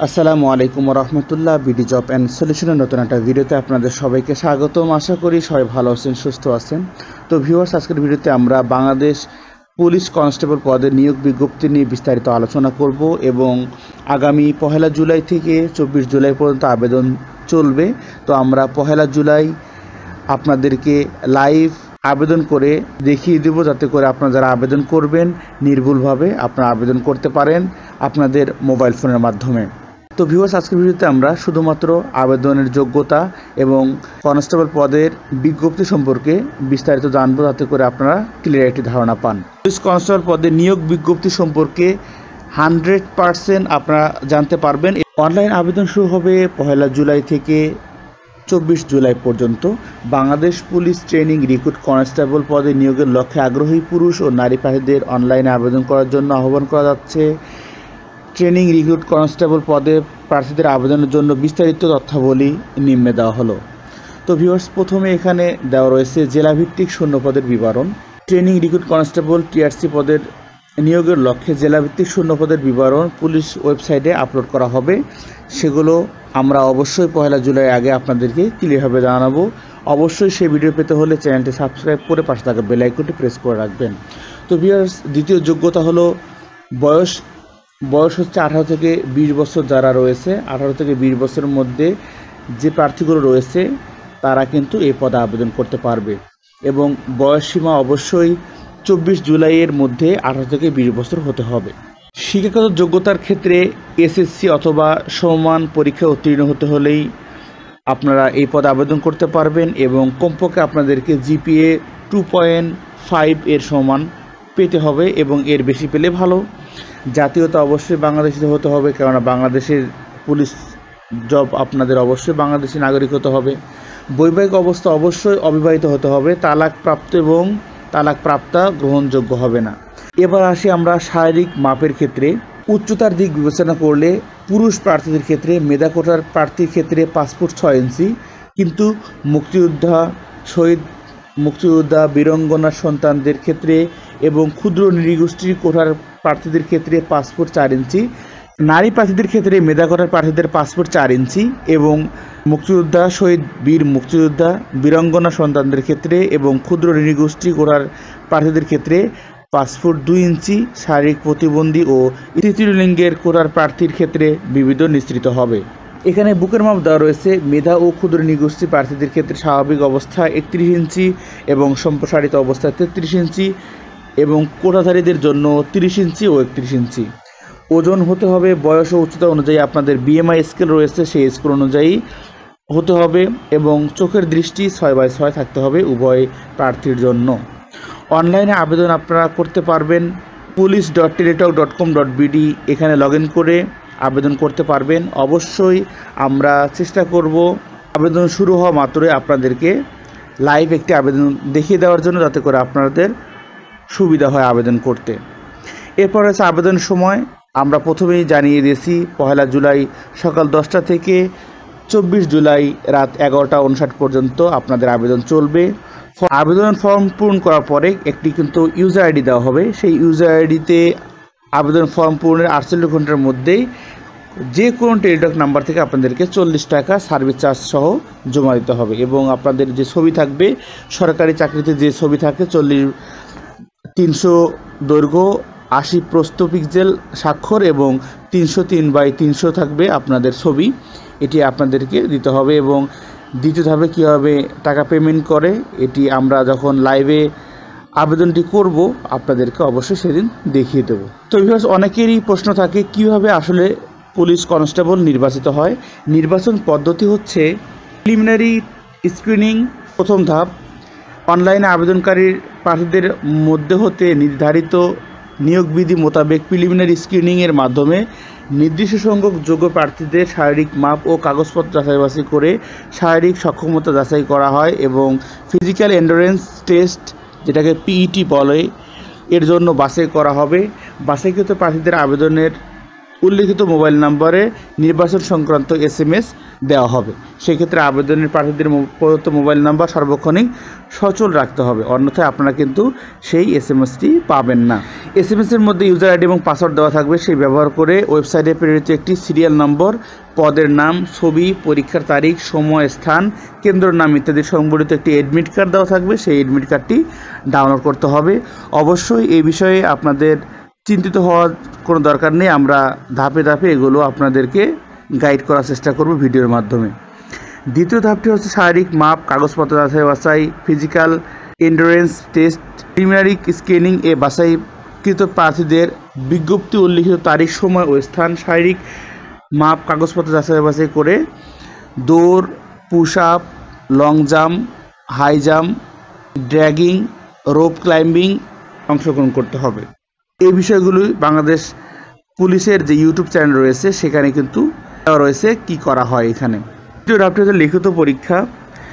আসসালামু আলাইকুম রহমতুল্লাহ। BD job and সলিউশনের নতুন একটা ভিডিওতে আপনাদের সবাইকে স্বাগতম। আশা করি সবাই ভালো আছেন, সুস্থ আছেন। তো ভিউয়ার্স, আজকের ভিডিওতে আমরা বাংলাদেশ পুলিশ কনস্টেবল পদে নিয়োগ বিজ্ঞপ্তি নিয়ে বিস্তারিত আলোচনা করব এবং আগামী 1 জুলাই থেকে 24 জুলাই পর্যন্ত আবেদন চলবে। তো আমরা 1 জুলাই আপনাদেরকে লাইভ আবেদন করে দেখিয়ে দেব, যাতে করে আপনারা যারা আবেদন করবেন নির্ভুলভাবে আপনারা আবেদন করতে পারেন আপনাদের মোবাইল ফোনের মাধ্যমে। তো ভিউয়ার্স, আজকের ভিডিওতে আমরা শুধুমাত্র আবেদনের যোগ্যতা এবং কনস্টেবল পদের বিজ্ঞপ্তি সম্পর্কে বিস্তারিত জানবো, যাতে করে আপনারা ক্লিয়ার একটি ধারণা পান। পুলিশ কনস্টেবল পদে নিয়োগ বিজ্ঞপ্তি সম্পর্কে 100% আপনারা জানতে পারবেন। অনলাইন আবেদন শুরু হবে 1 জুলাই থেকে 24 জুলাই পর্যন্ত। Bangladesh police training recruit constable পদে নিয়োগের লক্ষ্যে আগ্রহী পুরুষ ও নারী প্রার্থীদের অনলাইনে আবেদন করার জন্য আহ্বান করা যাচ্ছে। ট্রেনিং রিক্রুট কনস্টেবল পদে প্রার্থীদের আবেদনের জন্য বিস্তারিত তথ্যাবলী নিম্নে দেওয়া হলো। তো ভিউয়ার্স, প্রথমে এখানে দেওয়া রয়েছে জেলাভিত্তিক শূন্যপদের বিবরণ। ট্রেনিং রিক্রুট কনস্টেবল টিআরসি পদের নিয়োগের লক্ষ্যে জেলাভিত্তিক শূন্যপদের বিবরণ পুলিশ ওয়েবসাইটে আপলোড করা হবে। সেগুলো আমরা অবশ্যই 1 জুলাই আগে আপনাদেরকে ক্লিয়ারভাবে জানাবো। অবশ্যই সেই ভিডিও পেতে হলে চ্যানেলটি সাবস্ক্রাইব করে পাশে থাকা বেল আইকনটি প্রেস করে রাখবেন। তো ভিউয়ার্স, দ্বিতীয় যোগ্যতা হলো বয়স হচ্ছে 18 থেকে 20 বছর। যারা রয়েছে 18 থেকে 20 বছরের মধ্যে যে প্রার্থীগুলো রয়েছে তারা কিন্তু এই পদে আবেদন করতে পারবে এবং বয়স সীমা অবশ্যই 24 জুলাইয়ের মধ্যে 18 থেকে 20 বছর হতে হবে। শিক্ষাগত যোগ্যতার ক্ষেত্রে এসএসসি অথবা সমমান পরীক্ষা উত্তীর্ণ হতে হলেই আপনারা এই পদে আবেদন করতে পারবেন এবং কমপক্ষে আপনাদেরকে জিপিএ 2.5 এর সমান পেতে হবে এবং এর বেশি পেলে ভালো। জাতীয়তা অবশ্যই বাংলাদেশি হতে হবে, কেননা বাংলাদেশের পুলিশ জব আপনাদের অবশ্যই বাংলাদেশি নাগরিক হতে হবে। বৈবাহিক অবস্থা অবশ্যই অবিবাহিত হতে হবে। তালাকপ্রাপ্ত এবং তালাকপ্রাপ্তা গ্রহণযোগ্য হবে না। এবার আসি আমরা শারীরিক মাপের ক্ষেত্রে। উচ্চতার দিক বিবেচনা করলে পুরুষ প্রার্থীদের ক্ষেত্রে মেধা কোটার প্রার্থীর ক্ষেত্রে 5 ফুট 6 ইঞ্চি, কিন্তু মুক্তিযোদ্ধা বীরাঙ্গনার সন্তানদের ক্ষেত্রে এবং ক্ষুদ্র নৃগোষ্ঠীর কোটার প্রার্থীদের ক্ষেত্রে 5 ফুট 4 ইঞ্চি। নারী প্রার্থীদের ক্ষেত্রে মেধা কোটার প্রার্থীদের 5 ফুট 4 ইঞ্চি এবং মুক্তিযোদ্ধা বীরাঙ্গনা সন্তানদের ক্ষেত্রে এবং ক্ষুদ্র নৃগোষ্ঠী কোটার প্রার্থীদের ক্ষেত্রে 5 ফুট 2 ইঞ্চি। শারীরিক প্রতিবন্ধী ও তৃতীয় লিঙ্গের কোটার প্রার্থীর ক্ষেত্রে বিবিধ নিশ্চিত হবে। এখানে বুকের মাপ দেওয়া রয়েছে। মেধা ও ক্ষুদ্র নৃগোষ্ঠী প্রার্থীদের ক্ষেত্রে স্বাভাবিক অবস্থা 31 ইঞ্চি এবং সম্প্রসারিত অবস্থায় 33 ইঞ্চি এবং কোটাধারীদের জন্য 30 ইঞ্চি ও 31 ইঞ্চি। ওজন হতে হবে বয়স ও উচ্চতা অনুযায়ী। আপনাদের বিএমআই স্কেল রয়েছে, সেই স্কেল অনুযায়ী হতে হবে এবং চোখের দৃষ্টি 6/6 থাকতে হবে উভয় প্রার্থীর জন্য। অনলাইনে আবেদন আপনারা করতে পারবেন police.teletalk.com.bd এখানে লগ ইন করে আবেদন করতে পারবেন। অবশ্যই আমরা চেষ্টা করব আবেদন শুরু হওয়া মাত্রই আপনাদেরকে লাইভ একটি আবেদন দেখিয়ে দেওয়ার জন্য, যাতে করে আপনাদের সুবিধা হয় আবেদন করতে। এরপর আছে আবেদনের সময়। আমরা প্রথমেই জানিয়ে দিয়েছি 1 জুলাই সকাল 10টা থেকে 24 জুলাই রাত 11টা 59 পর্যন্ত আপনাদের আবেদন চলবে। আবেদন ফর্ম পূরণ করার পরে একটি কিন্তু ইউজার আইডি দেওয়া হবে। সেই ইউজার আইডিতে আবেদন ফর্ম পূরণের 48 ঘন্টার মধ্যেই যে কোনো টেলিটক নাম্বার থেকে আপনাদেরকে 40 টাকা সার্ভিস চার্জ সহ জমা দিতে হবে এবং আপনাদের যে ছবি থাকবে, সরকারি চাকরিতে যে ছবি থাকে 300 দৈর্ঘ্য 80 প্রস্থ পিক্সেল স্বাক্ষর এবং 303/300 থাকবে আপনাদের ছবি, এটি আপনাদেরকে দিতে হবে। এবং দ্বিতীয় ধাপে কীভাবে টাকা পেমেন্ট করে, এটি আমরা যখন লাইভে আবেদনটি করব আপনাদেরকে অবশ্যই সেদিন দেখিয়ে দেব। তো ভিউয়ার্স, অনেকেরই প্রশ্ন থাকে কিভাবে আসলে পুলিশ কনস্টেবল নির্বাচিত হয়। নির্বাচন পদ্ধতি হচ্ছে প্রিলিমিনারি স্ক্রিনিং। প্রথম ধাপ, অনলাইনে আবেদনকারীর প্রার্থীদের মধ্যে হতে নির্ধারিত নিয়োগ বিধি মোতাবেক প্রিলিমিনারি স্ক্রিনিংয়ের মাধ্যমে নির্দিষ্ট সংখ্যক যোগ্য প্রার্থীদের শারীরিক মাপ ও কাগজপত্র যাচাই বাছাই করে শারীরিক সক্ষমতা যাচাই করা হয় এবং ফিজিক্যাল এন্ডুরেন্স টেস্ট, যেটাকে পিইটি বলে, এর জন্য বাছাই করা হবে। বাছাইকৃত প্রার্থীদের আবেদনের উল্লিখিত মোবাইল নম্বরে নির্বাচন সংক্রান্ত SMS দেওয়া হবে। সেক্ষেত্রে আবেদনের প্রার্থীদের প্রদত্ত মোবাইল নাম্বার সার্বক্ষণিক সচল রাখতে হবে, অন্যথায় আপনারা কিন্তু সেই SMS-টি পাবেন না। SMS-এর মধ্যে ইউজার আইডি এবং পাসওয়ার্ড দেওয়া থাকবে, সেই ব্যবহার করে ওয়েবসাইটে প্রেরিত একটি সিরিয়াল নম্বর, পদের নাম, ছবি, পরীক্ষার তারিখ, সময়, স্থান, কেন্দ্রের নাম ইত্যাদি সংবলিত একটি অ্যাডমিট কার্ড দেওয়া থাকবে। সেই অ্যাডমিট কার্ডটি ডাউনলোড করতে হবে। অবশ্যই এই বিষয়ে আপনাদের চিন্তিত হওয়ার কোনো দরকার নেই, আমরা ধাপে ধাপে এগুলো আপনাদেরকে গাইড করার চেষ্টা করব ভিডিওর মাধ্যমে। দ্বিতীয় ধাপটি হচ্ছে শারীরিক মাপ, কাগজপত্র যাচাই বাছাই, physical endurance test, preliminary screening এ বাছাইকৃত প্রার্থীদের বিজ্ঞপ্তি উল্লিখিত তারিখ, সময় ও স্থান শারীরিক মাপ, কাগজপত্র যাচাই বাছাই করে দৌড়, push up, long jump, high jump, dragging, rope climbing অংশগ্রহণ করতে হবে। এই বিষয়গুলি বাংলাদেশ পুলিশের যে ইউটিউব চ্যানেল রয়েছে সেখানে কিন্তু রয়েছে কি করা হয় এখানে। দ্বিতীয় ধাপটি হচ্ছে লিখিত পরীক্ষা।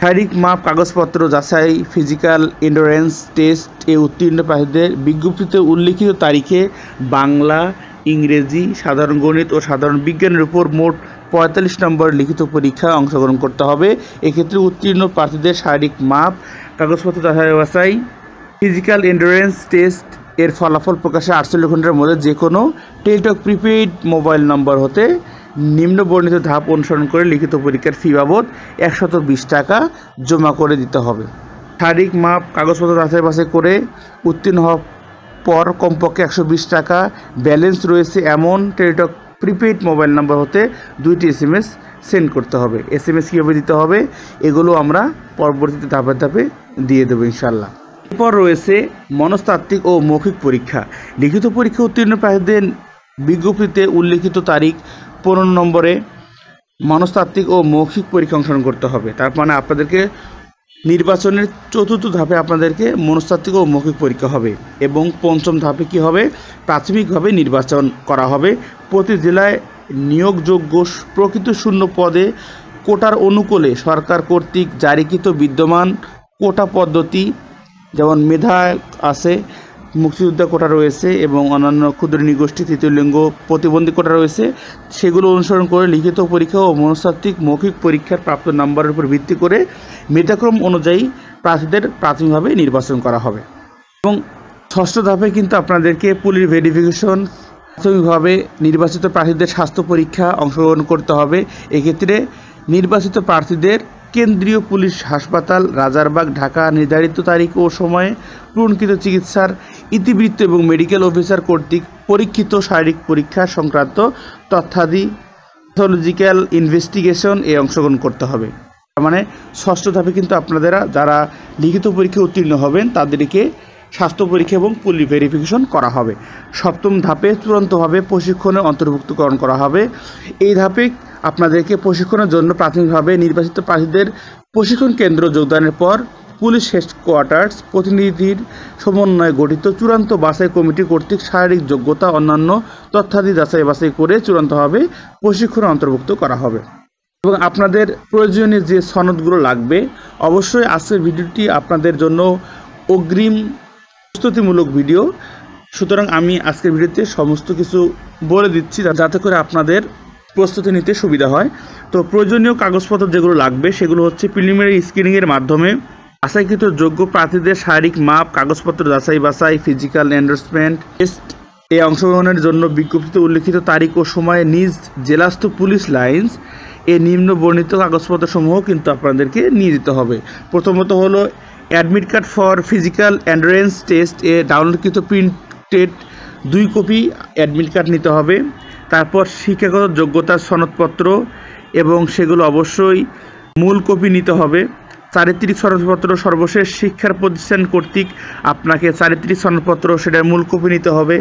শারীরিক মাপ, কাগজপত্র যাচাই, ফিজিক্যাল এন্ডুরেন্স টেস্ট এ উত্তীর্ণ প্রার্থীদের বিজ্ঞপ্তিতে উল্লিখিত তারিখে বাংলা, ইংরেজি, সাধারণ গণিত ও সাধারণ বিজ্ঞানের উপর মোট 45 নম্বর লিখিত পরীক্ষায় অংশগ্রহণ করতে হবে। এক্ষেত্রে উত্তীর্ণ প্রার্থীদের শারীরিক মাপ, কাগজপত্র যাচাই বাছাই, ফিজিক্যাল এন্ডুরেন্স টেস্ট এর ফলাফল প্রকাশে 48 ঘন্টার মধ্যে যে কোনো টেলিটক প্রিপেইড মোবাইল নম্বর হতে নিম্ন বর্ণিত ধাপ অনুসরণ করে লিখিত পরীক্ষার ফি বাবদ 120 টাকা জমা করে দিতে হবে। শারীরিক মাপ, কাগজপত্র যাচাই বাছাই করে উত্তীর্ণ হওয়ার পর কমপক্ষে 120 টাকা ব্যালেন্স রয়েছে এমন টেলিটক প্রিপেইড মোবাইল নাম্বার হতে 2টি SMS সেন্ড করতে হবে। SMS কীভাবে দিতে হবে এগুলো আমরা পরবর্তীতে ধাপে ধাপে দিয়ে দেবো ইনশাল্লাহ। এরপর রয়েছে মনস্তাত্ত্বিক ও মৌখিক পরীক্ষা। লিখিত পরীক্ষা উত্তীর্ণ প্রার্থীদের বিজ্ঞপ্তিতে উল্লিখিত তারিখ 15 নম্বরে মনস্তাত্ত্বিক ও মৌখিক পরীক্ষা অংশগ্রহণ করতে হবে। তার মানে আপনাদেরকে নির্বাচনের চতুর্থ ধাপে আপনাদেরকে মনস্তাত্ত্বিক ও মৌখিক পরীক্ষা হবে এবং পঞ্চম ধাপে কি হবে, প্রাথমিকভাবে নির্বাচন করা হবে। প্রতি জেলায় নিয়োগযোগ্য প্রকৃত শূন্য পদে কোটার অনুকূলে সরকার কর্তৃক জারিকৃত বিদ্যমান কোটা পদ্ধতি, যেমন মেধা আছে, মুক্তিযোদ্ধা কোটা রয়েছে এবং অন্যান্য ক্ষুদ্র নৃগোষ্ঠী, তৃতীয় লিঙ্গ প্রতিবন্ধী কোটা রয়েছে, সেগুলো অনুসরণ করে লিখিত পরীক্ষা ও মনস্তাত্ত্বিক মৌখিক পরীক্ষার প্রাপ্ত নম্বরের উপর ভিত্তি করে মেধাক্রম অনুযায়ী প্রার্থীদের প্রাথমিকভাবে নির্বাচন করা হবে। এবং ষষ্ঠ ধাপে কিন্তু আপনাদেরকে পুলিশ ভেরিফিকেশন, প্রাথমিকভাবে নির্বাচিত প্রার্থীদের স্বাস্থ্য পরীক্ষা অংশগ্রহণ করতে হবে। এক্ষেত্রে নির্বাচিত প্রার্থীদের কেন্দ্রীয় পুলিশ হাসপাতাল, রাজারবাগ, ঢাকা নির্ধারিত তারিখ ও সময়ে পূরণকৃত চিকিৎসার ইতিবৃত্ত এবং মেডিকেল অফিসার কর্তৃক পরীক্ষিত শারীরিক পরীক্ষা সংক্রান্ত তথ্যাদি প্যাথোলজিক্যাল ইনভেস্টিগেশন এ অংশগ্রহণ করতে হবে। তার মানে ষষ্ঠ ধাপে কিন্তু আপনারা যারা লিখিত পরীক্ষা উত্তীর্ণ হবেন তাদেরকে স্বাস্থ্য পরীক্ষা এবং পুলিশ ভেরিফিকেশন করা হবে। সপ্তম ধাপে চূড়ান্তভাবে প্রশিক্ষণে অন্তর্ভুক্তকরণ করা হবে। এই ধাপে আপনাদেরকে প্রশিক্ষণের জন্য প্রাথমিকভাবে নির্বাচিত প্রার্থীদের প্রশিক্ষণ কেন্দ্র যোগদানের পর পুলিশ হেডকোয়ার্টার্স প্রতিনিধির সমন্বয়ে গঠিত চূড়ান্ত বাছাই কমিটি কর্তৃক শারীরিক যোগ্যতা অন্যান্য তথ্যাদি যাচাই বাছাই করে চূড়ান্তভাবে প্রশিক্ষণে অন্তর্ভুক্ত করা হবে। এবং আপনাদের প্রয়োজনীয় যে সনদগুলো লাগবে, অবশ্যই আজকের ভিডিওটি আপনাদের জন্য অগ্রিম প্রস্তুতিমূলক ভিডিও, সুতরাং আমি আজকের ভিডিওতে সমস্ত কিছু বলে দিচ্ছি যাতে করে আপনাদের প্রস্তুতি নিতে সুবিধা হয়। তো প্রয়োজনীয় কাগজপত্র যেগুলো লাগবে সেগুলো হচ্ছে প্রিলিমিনারি স্ক্রিনিংয়ের মাধ্যমে বাছাইকৃত যোগ্য প্রার্থীদের শারীরিক মাপ, কাগজপত্র যাচাই বাছাই, ফিজিক্যাল এন্ডোর্সমেন্ট টেস্ট এ অংশগ্রহণের জন্য বিজ্ঞপ্তিতে উল্লিখিত তারিখ ও সময়ে নিজ জেলাস্থ পুলিশ লাইন্স এ নিম্ন বর্ণিত কাগজপত্রসমূহ কিন্তু আপনাদেরকে নিয়ে দিতে হবে। প্রথমত হলো admit card for physical endurance test এ ডাউনলোডকৃত প্রিন্টেড 2 কপি অ্যাডমিট কার্ড নিতে হবে। তারপর শিক্ষাগত যোগ্যতার সনদপত্র এবং সেগুলো অবশ্যই মূল কপি নিতে হবে। চারিত্রিক সনদপত্র সর্বশেষ শিক্ষার প্রতিষ্ঠান কর্তৃক আপনাকে চারিত্রিক সনদপত্র সেটার মূল কপি নিতে হবে।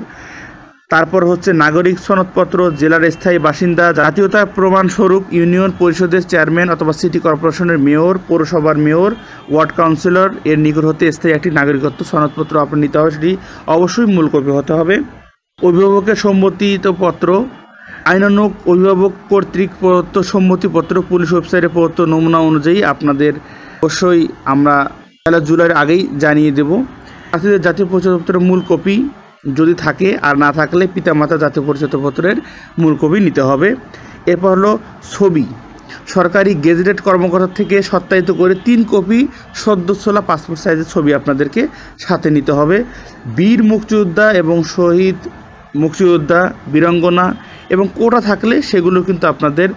তারপর হচ্ছে নাগরিক সনদপত্র, জেলার স্থায়ী বাসিন্দা, জাতীয়তার প্রমাণস্বরূপ ইউনিয়ন পরিষদের চেয়ারম্যান অথবা সিটি কর্পোরেশনের মেয়র, পৌরসভার মেয়র, ওয়ার্ড কাউন্সিলর এর নিকট হতে স্থায়ী একটি নাগরিকত্ব সনদপত্র আপনার নিতে হবে, সেটি অবশ্যই মূল কপি হতে হবে। অভিভাবকের সম্মতিপত্র, আইনানুগ অভিভাবক কর্তৃক প্রদত্ত সম্মতিপত্র পুলিশ ওয়েবসাইটে প্রদত্ত নমুনা অনুযায়ী আপনাদের অবশ্যই আমরা 1 জুলাইয়ের আগেই জানিয়ে দেব। প্রার্থীদের জাতীয় পরিচয়পত্রের মূল কপি যদি থাকে, আর না থাকলে পিতামাতা জাতীয় পরিচয়পত্রের মূল কপি নিতে হবে। এরপর হলো ছবি, সরকারি গেজেটেড কর্মকর্তা থেকে সত্যায়িত করে 3 কপি সদ্য তোলা পাসপোর্ট সাইজের ছবি আপনাদেরকে সাথে নিতে হবে। বীর মুক্তিযোদ্ধা এবং শহীদ মুক্তিযোদ্ধা, বীরাঙ্গনা এবং কোটা থাকলে সেগুলো কিন্তু আপনাদের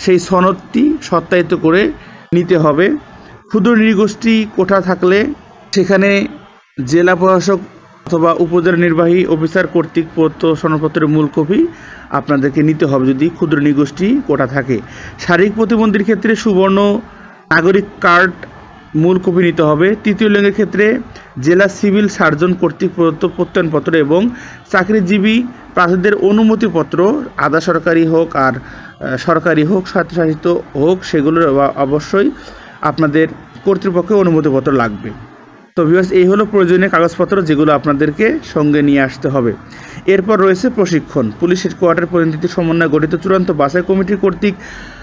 সেই সনদটি সত্যায়িত করে নিতে হবে। ক্ষুদ্র নৃগোষ্ঠী কোটা থাকলে সেখানে জেলা প্রশাসক অথবা উপজেলা নির্বাহী অফিসার কর্তৃক প্রদত্ত সনদপত্রের মূল কপি আপনাদেরকে নিতে হবে যদি ক্ষুদ্র নৃগোষ্ঠী কোটা থাকে। শারীরিক প্রতিবন্ধীর ক্ষেত্রে সুবর্ণ নাগরিক কার্ড মূল কপি নিতে হবে। তৃতীয় লিঙ্গের ক্ষেত্রে জেলা সিভিল সার্জন কর্তৃক প্রদত্ত প্রত্যয়নপত্র এবং চাকরিজীবী প্রার্থীদের অনুমতিপত্র, আধা সরকারি হোক আর সরকারি হোক, স্বায়ত্তশাসিত হোক, সেগুলোর অবশ্যই আপনাদের কর্তৃপক্ষের অনুমতিপত্র লাগবে। তো ভিউয়ার্স, এই হলো প্রয়োজনীয় কাগজপত্র যেগুলো আপনাদেরকে সঙ্গে নিয়ে আসতে হবে। এরপর রয়েছে প্রশিক্ষণ। পুলিশ হেডকোয়ার্টার প্রতিনিধি সমন্বয়ে গঠিত চূড়ান্ত বাছাই কমিটি কর্তৃক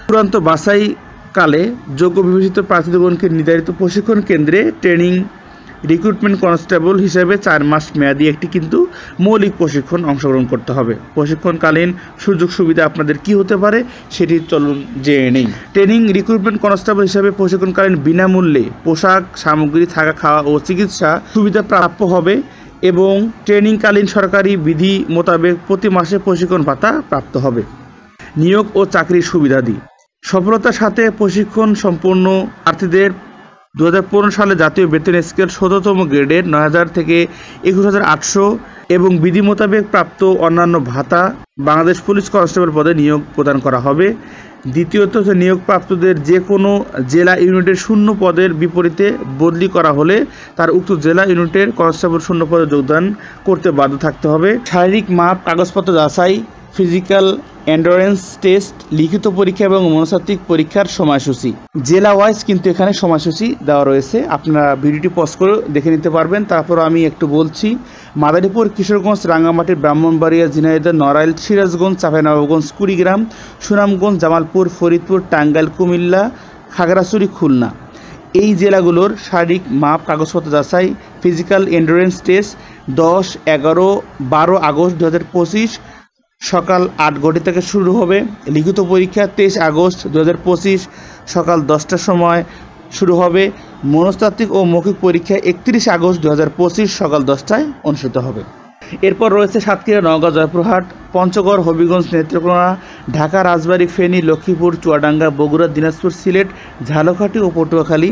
চূড়ান্ত বাছাইকালে যোগ্য বিবেচিত প্রার্থীগণকে নির্ধারিত প্রশিক্ষণ কেন্দ্রে ট্রেনিং রিক্রুটমেন্ট কনস্টেবল হিসেবে 4 মাস মেয়াদী একটি কিন্তু মৌলিক প্রশিক্ষণ অংশগ্রহণ করতে হবে। প্রশিক্ষণকালীন সুযোগ সুবিধা আপনাদের কি হতে পারে সেটি চলুন জেনে নেই। ট্রেনিং রিক্রুটমেন্ট কনস্টেবল হিসেবে প্রশিক্ষণকালীন বিনামূল্যে পোশাক সামগ্রী, থাকা, খাওয়া ও চিকিৎসা সুবিধা প্রাপ্য হবে এবং ট্রেনিংকালীন সরকারি বিধি মোতাবেক প্রতি মাসে প্রশিক্ষণ ভাতা প্রাপ্ত হবে। নিয়োগ ও চাকরির সুবিধাদি। সফলতার সাথে প্রশিক্ষণ সম্পন্ন প্রার্থীদের 2015 সালে জাতীয় বেতন স্কেল 17তম গ্রেডের 9,000 থেকে 21,800 এবং বিধি মোতাবেক প্রাপ্ত অন্যান্য ভাতা বাংলাদেশ পুলিশ কনস্টেবল পদে নিয়োগ প্রদান করা হবে। দ্বিতীয়ত, নিয়োগপ্রাপ্তদের যে কোনো জেলা ইউনিটের শূন্য পদের বিপরীতে বদলি করা হলে তার উক্ত জেলা ইউনিটের কনস্টেবল শূন্য পদে যোগদান করতে বাধ্য থাকতে হবে। শারীরিক মাপ, কাগজপত্র যাচাই, ফিজিক্যাল এন্ডুরেন্স টেস্ট, লিখিত পরীক্ষা এবং মনস্তাত্ত্বিক পরীক্ষার সময়সূচি জেলা ওয়াইজ কিন্তু এখানে সময়সূচি দেওয়া রয়েছে, আপনারা ভিডিওটি পজ করে দেখে নিতে পারবেন। তারপর আমি একটু বলছি। মাদারীপুর, কিশোরগঞ্জ, রাঙ্গামাটি, ব্রাহ্মণবাড়িয়া, ঝিনাইদহ, নড়াইল, সিরাজগঞ্জ, চাঁপাইনবাবগঞ্জ, কুড়িগ্রাম, সুনামগঞ্জ, জামালপুর, ফরিদপুর, টাঙ্গাইল, কুমিল্লা, খাগড়াছড়ি, খুলনা এই জেলাগুলোর শারীরিক মাপ, কাগজপত্র যাচাই, ফিজিক্যাল এন্ডুরেন্স টেস্ট 10-11-12 আগস্ট 2025 সকাল 8 ঘটি থেকে শুরু হবে। লিখিত পরীক্ষা 23 আগস্ট 2025 সকাল 10টার সময় শুরু হবে। মনস্তাত্ত্বিক ও মৌখিক পরীক্ষা 31 আগস্ট 2025 সকাল 10টায় অনুষ্ঠিত হবে। এরপর রয়েছে সাতক্ষীরা, নওগাঁ, জয়পুরহাট, পঞ্চগড়, হবিগঞ্জ, নেত্রকোনা, ঢাকা, রাজবাড়ী, ফেনী, লক্ষ্মীপুর, চুয়াডাঙ্গা, বগুড়া, দিনাজপুর, সিলেট, ঝালকাঠি ও পটুয়াখালী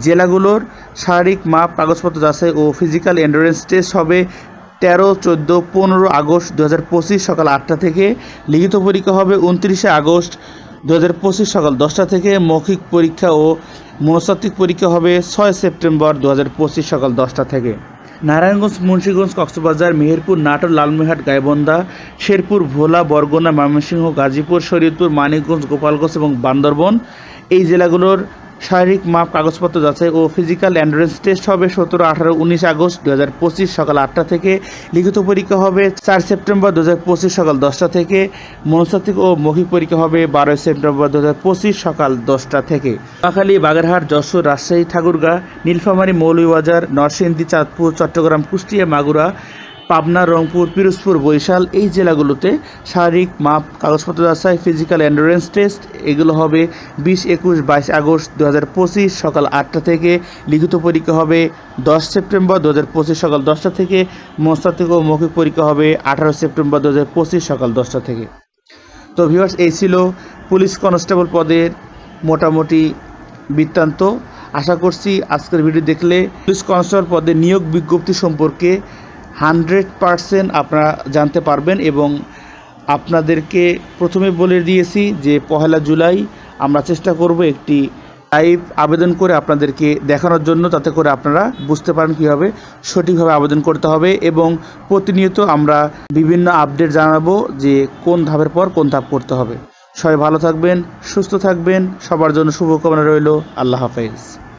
জেলাগুলোর শারীরিক মাপ, কাগজপত্র যাচাই ও ফিজিক্যাল এন্ডুরেন্স টেস্ট হবে 13, 14, 15 আগস্ট 2025 সকাল 8টা থেকে। লিখিত পরীক্ষা হবে 29 আগস্ট 2025 সকাল 10টা থেকে। মৌখিক পরীক্ষা ও মনস্তাত্ত্বিক পরীক্ষা হবে 6 সেপ্টেম্বর 2025 সকাল 10টা থেকে। নারায়ণগঞ্জ, মুন্সিগঞ্জ, কক্সবাজার, মেহেরপুর, নাটোর, লালমনিরহাট, গাইবান্ধা, শেরপুর, ভোলা, বরগুনা, ময়মনসিংহ, গাজীপুর, শরীয়তপুর, মানিকগঞ্জ, গোপালগঞ্জ এবং বান্দরবন এই জেলাগুলোর শারীরিক মাপ, কাগজপত্র যাচাই ও ফিজিক্যাল এন্ডুরেন্স টেস্ট হবে 17, 18, 19 আগস্ট 2025 সকাল 8টা থেকে। লিখিত পরীক্ষা হবে 4 সেপ্টেম্বর 2025 সকাল 10টা থেকে। মনস্তাত্ত্বিক ও মৌখিক পরীক্ষা হবে 12 সেপ্টেম্বর 2025 সকাল 10টা থেকে। নোয়াখালী, বাগেরহাট, যশোর, রাজশাহী, ঠাকুরগাঁ, নীলফামারী, মৌলভীবাজার, নরসিংদী, চাঁদপুর, চট্টগ্রাম, কুষ্টিয়া, মাগুরা, পাবনা, রংপুর, পিরোজপুর, বরিশাল এই জেলাগুলোতে শারীরিক মাপ, কাগজপত্র যাচাই, ফিজিক্যাল এন্ডুরেন্স টেস্ট এগুলো হবে 20, 21, 22 আগস্ট 2025 সকাল 8টা থেকে। লিখিত পরীক্ষা হবে 10 সেপ্টেম্বর 2025 সকাল 10টা থেকে। মনস্তাত্ত্বিক ও মৌখিক পরীক্ষা হবে 18 সেপ্টেম্বর 2025 সকাল 10টা থেকে। তো ভিউয়ার্স, এই ছিল পুলিশ কনস্টেবল পদের মোটামুটি বৃত্তান্ত। আশা করছি আজকের ভিডিও দেখলে পুলিশ কনস্টেবল পদে নিয়োগ বিজ্ঞপ্তি সম্পর্কে 100% আপনারা জানতে পারবেন এবং আপনাদেরকে প্রথমে বলে দিয়েছি যে 1 জুলাই আমরা চেষ্টা করব একটি লাইভ আবেদন করে আপনাদেরকে দেখানোর জন্য, যাতে করে আপনারা বুঝতে পারেন কীভাবে সঠিকভাবে আবেদন করতে হবে এবং প্রতিনিয়ত আমরা বিভিন্ন আপডেট জানাবো যে কোন ধাপের পর কোন ধাপ করতে হবে। সবাই ভালো থাকবেন, সুস্থ থাকবেন, সবার জন্য শুভকামনা রইল। আল্লাহ হাফেজ।